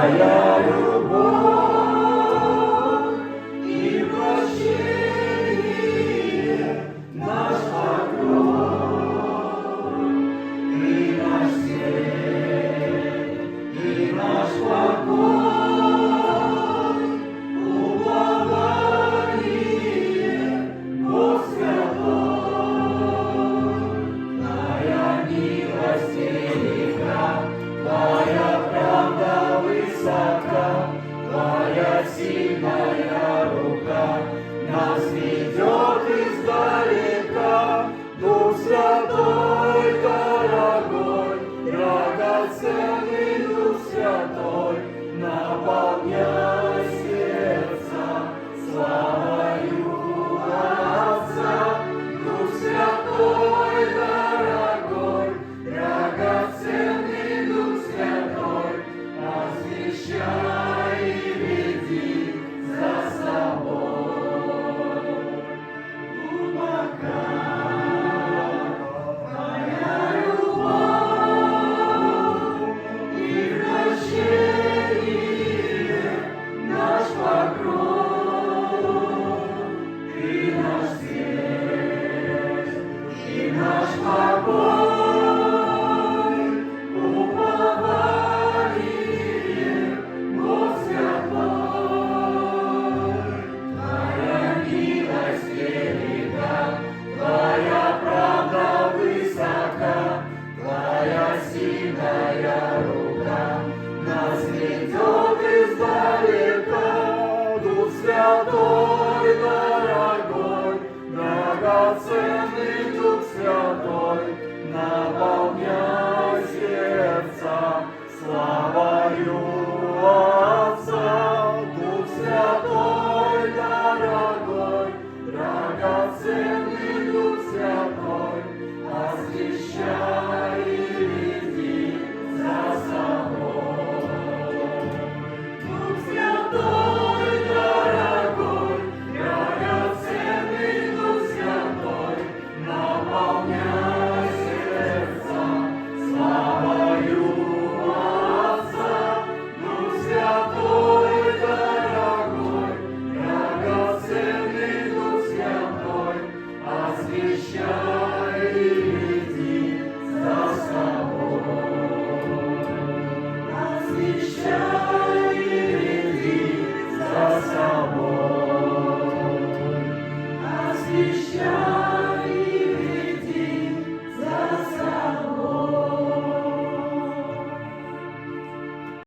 Твоя любовь и прощение наш покров, и наш свет, и наш покой, упование, Бог святой. Твоя милость велика, Твоя правда высока, Твоя сильная рука нас ведет издалека. Дух Святой, дорогой, драгоценный Дух Святой, наполняй сердца славою Отца. Дух Святой, дорогой, драгоценный Дух Святой, освящай и веди за собой. Глубока Твоя любовь и прощение наш покров, и наш свет, и наш покой, упование, Бог святой. Твоя милость велика, Твоя правда высока, Твоя сильная рука